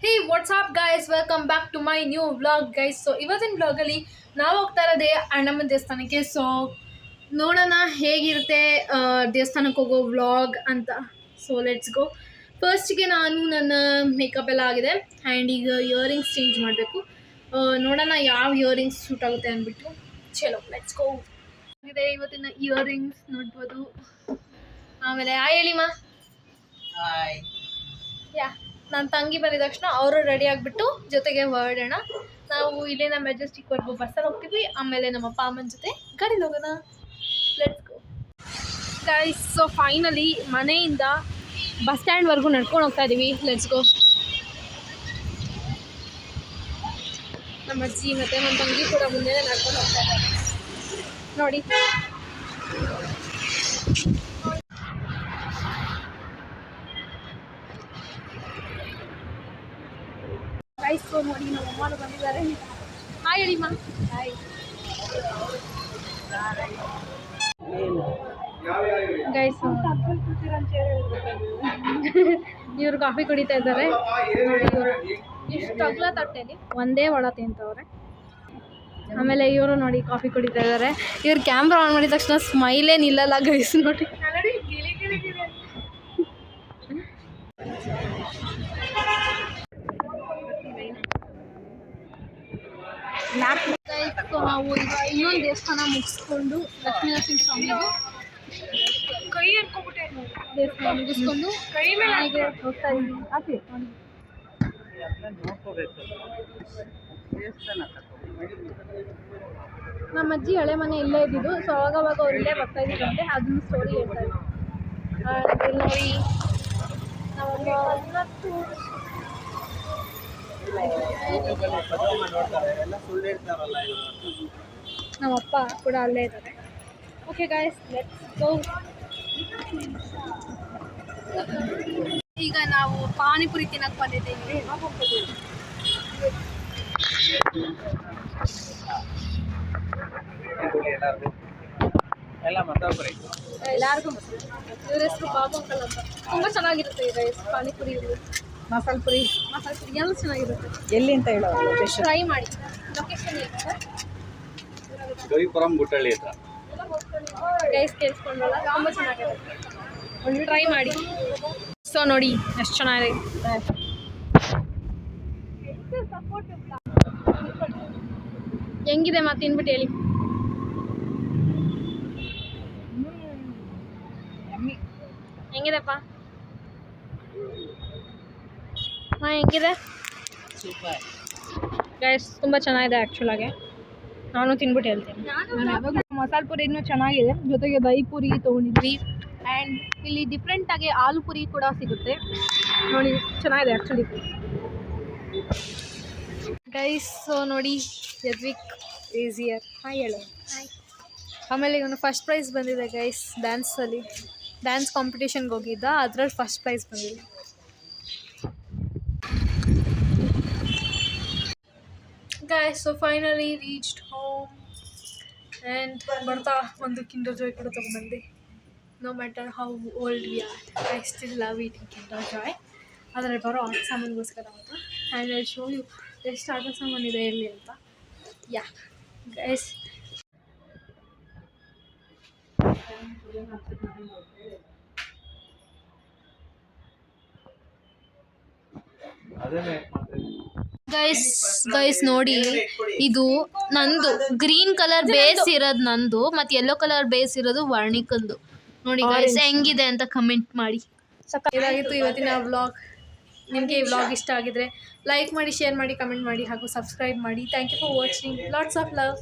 Hey what's up guys, welcome back to my new vlog guys. So ಇವತ್ತಿನ ವ್ಲಾಗಲ್ಲಿ ನಾವು ಹೋಗ್ತಾ ಇರೋದೇ ಅಣ್ಣಮ್ಮನ ದೇವಸ್ಥಾನಕ್ಕೆ. ಸೊ ನೋಡೋಣ ಹೇಗಿರುತ್ತೆ ದೇವಸ್ಥಾನಕ್ಕೆ ಹೋಗೋ ವ್ಲಾಗ್ ಅಂತ. So let's go. ಫಸ್ಟಿಗೆ ನಾನು ನನ್ನ ಮೇಕಪ್ ಎಲ್ಲ ಆಗಿದೆ ಆ್ಯಂಡ್ ಈಗ ಇಯರಿಂಗ್ಸ್ ಚೇಂಜ್ ಮಾಡಬೇಕು. ನೋಡೋಣ ಯಾವ ಇಯರಿಂಗ್ಸ್ ಸೂಟ್ ಆಗುತ್ತೆ ಅಂದ್ಬಿಟ್ಟು. ಚಲೋ ಲೆಟ್ಸ್ ಗೋ. ಇದೆ ಇವತ್ತಿನ ಇಯರಿಂಗ್ಸ್ ನೋಡ್ಬೋದು. ಆಮೇಲೆ ಹೇಳಿಮಾ ಯಾ ನನ್ನ ತಂಗಿ ಬಂದಿದ ತಕ್ಷಣ ಅವರು ರೆಡಿ ಆಗಿಬಿಟ್ಟು ಜೊತೆಗೆ ಹೊರಡೋಣ. ನಾವು ಇಲ್ಲಿನ ಮೆಜೆಸ್ಟಿಕ್ವರೆಗೂ ಬಸ್ಸಲ್ಲಿ ಹೋಗ್ತೀವಿ, ಆಮೇಲೆ ನಮ್ಮ ಅಪ್ಪ ಅಮ್ಮನ ಜೊತೆ ಗಾಡೀಲಿ ಹೋಗೋಣ. Let's go guys. So finally ಮನೆಯಿಂದ ಬಸ್ ಸ್ಟ್ಯಾಂಡ್ವರೆಗೂ ನಡ್ಕೊಂಡು ಹೋಗ್ತಾ ಇದ್ದೀವಿ. Let's go. ನಮ್ಮ ಅಜ್ಜಿ ಮತ್ತು ನನ್ನ ತಂಗಿ ಕೂಡ ಮುಂದೆ ನಡ್ಕೊಂಡು ಹೋಗ್ತಾ ಇದ್ದಾರೆ ನೋಡಿ. ಗೈಸ್ ಸೊ ನೋಡಿ ನಮ್ಮ ಅಮ್ಮನೂ ಬಂದಿದ್ದಾರೆ. ಹಾಯ್ ಹೇಳಿಮ್ಮ. Hi guys. ಇವರು ಕಾಫಿ ಕುಡಿತಾ ಇದ್ದಾರೆ ನೋಡಿ. ಇವರು ಇಷ್ಟು ಅಗಲ ತಟ್ಟೆಲಿ ಒಂದೇ ಒಳ ತಿಂತವ್ರೆ. ಆಮೇಲೆ ಇವರು ನೋಡಿ ಕಾಫಿ ಕುಡಿತಾ ಇದ್ದಾರೆ. ಇವ್ರು ಕ್ಯಾಮ್ರಾ ಆನ್ ಮಾಡಿದ ತಕ್ಷಣ ಸ್ಮೈಲೇ ನಿಲ್ಲಲ್ಲ ಗೈಸ್ ನೋಡಿ. ನಾವು ಈಗ ಇನ್ನೊಂದು ದೇವಸ್ಥಾನ ಮುಗಿಸ್ಕೊಂಡು ಲಕ್ಷ್ಮೀ ನರಸಿಂಹ ಸ್ವಾಮಿದು ಕೈ ಎತ್ಕೊಂಡ್ಬಿಟ್ಟೆ ದೇವಸ್ಥಾನ ಮುಗಿಸ್ಕೊಂಡು ಕೈ ಮೇಲೆ ಹೋಗ್ತಾ ಇದ್ದೀವಿ. ಆಕೆ ನಮ್ಮ ಅಜ್ಜಿ ಹಳೆ ಮನೆ ಇಲ್ಲೇ ಇದ್ದಿದ್ದು. ಸೊ ಅವಾಗವಾಗ ಅವ್ರು ಇಲ್ಲೇ ಬರ್ತಾ ಇದ್ದಿದ್ದಂತೆ, ಅದನ್ನ ಸ್ಟೋರಿ ಹೇಳ್ತಾ ಇದ್ವಿ ನೋಡಿ. ನಾವೊಂದು 10 ನಮ್ಮಪ್ಪ ಕೂಡ ಅಲ್ಲೇ ಇದ್ದಾರೆ. Okay guys let's go. ಈಗ ನಾವು ಪಾನಿಪುರಿ ತಿನ್ನಕ್ಕೆ ಬಂದಿದ್ದೀವಿ. ಎಲ್ಲರಿಗೂ ಇವ್ರ ಹೆಸರು ಬಾಬು ಅಂಕಲ್ ಅಂತ. ತುಂಬ ಚೆನ್ನಾಗಿರುತ್ತೆ ಗೈಸ್ ಪಾನಿಪುರಿ, ಮಸಾಲೆ ಪುರಿ ಎಲ್ಲ ಚೆನ್ನಾಗಿರುತ್ತೆ. ಎಲ್ಲಿ ಅಂತ ಹೇಳೋ ಟ್ರೈ ಮಾಡಿ. ಲೊಕೇಶನ್ ಗವಿಪುರಂ ಗುಟ್ಟಳ್ಳಿ ಹತ್ರ ಗೈಸ್ ಕೇಳಿಸ್ಕೊಂಡಲ್ಲ, ತುಂಬ ಚೆನ್ನಾಗಿರುತ್ತೆ. ಒಂದು ಟ್ರೈ ಮಾಡಿ. ಸೊ ನೋಡಿ ಎಷ್ಟು ಚೆನ್ನಾಗಿದೆ. ಹೆಂಗಿದೆ ಮತ್ತೆ ತಿನ್ಬಿಟ್ಟು ಹೇಳಿ. ಹೆಂಗಿದೆಪ್ಪ? ಹಾಂ ಹೆಂಗಿದೆ ಗೈಸ್? ತುಂಬ ಚೆನ್ನಾಗಿದೆ ಆ್ಯಕ್ಚುಲಾಗೆ. ನಾನು ತಿನ್ಬಿಟ್ಟು ಹೇಳ್ತೀನಿ. ಮಸಾಲೆ ಪುರಿ ಇನ್ನೂ ಚೆನ್ನಾಗಿದೆ, ಜೊತೆಗೆ ದಹಿ ಪುರಿ ತೊಗೊಂಡಿದ್ವಿ ಆ್ಯಂಡ್ ಇಲ್ಲಿ ಡಿಫ್ರೆಂಟಾಗಿ ಆಲೂ ಪುರಿ ಕೂಡ ಸಿಗುತ್ತೆ ನೋಡಿ. ಚೆನ್ನಾಗಿದೆ ಆ್ಯಕ್ಚುಲಿ ಗೈಸ್. ಸೊ ನೋಡಿ ಯದ್ವಿಕ್ ಈಸಿಯರ್ ಹಾಯ್ ಹೇಳು. ಆಮೇಲೆ ಇವನು ಫಸ್ಟ್ ಪ್ರೈಸ್ ಬಂದಿದೆ ಗೈಸ್ ಡ್ಯಾನ್ಸಲ್ಲಿ. ಡ್ಯಾನ್ಸ್ ಕಾಂಪಿಟೇಷನ್ಗೆ ಹೋಗಿದ್ದ, ಅದರಲ್ಲಿ ಫಸ್ಟ್ ಪ್ರೈಸ್ ಬಂದಿದೆ. Guys so finally reached home and ಬರ್ತಾ ಒಂದು ಕಿಂಡರ್ ಜಾಯ್ ಕೂಡ ತೊಗೊಂಡ್ಬಂದೆ. No matter how old we are, I still love eating Kinder Joy. ಅದರಲ್ಲಿ ಬರೋ ಆಟ ಸಾಮಾನುಗೋಸ್ಕರ ಅಂತ. ಆ್ಯಂಡ್ ಐ ಶೋ ಯು ಎಷ್ಟು ಆಟ ಸಾಮಾನಿದೆ ಎಲ್ಲಿ ಅಂತ. ಯಾ ಗೈಸ್ ಗೈಸ್ ನೋಡಿ, ಇದು ನಂದು ಗ್ರೀನ್ ಕಲರ್ ಬೇಸ್ ಇರೋದು ನಂದು, ಮತ್ತು ಯೆಲ್ಲೋ ಕಲರ್ ಬೇಸ್ ಇರೋದು ವರ್ಣಿಕಂದು ನೋಡಿ ಗೈಸ್. ಹೆಂಗಿದೆ ಅಂತ ಕಮೆಂಟ್ ಮಾಡಿ. ಇದಾಗಿತ್ತು ಇವತ್ತಿನ ವ್ಲಾಗ್. ನಿಮಗೆ ಈ ವ್ಲಾಗ್ ಇಷ್ಟ ಆಗಿದ್ರೆ ಲೈಕ್ ಮಾಡಿ, ಶೇರ್ ಮಾಡಿ, ಕಮೆಂಟ್ ಮಾಡಿ ಹಾಗೂ ಸಬ್ಸ್ಕ್ರೈಬ್ ಮಾಡಿ. Thank you for watching. Lots of love.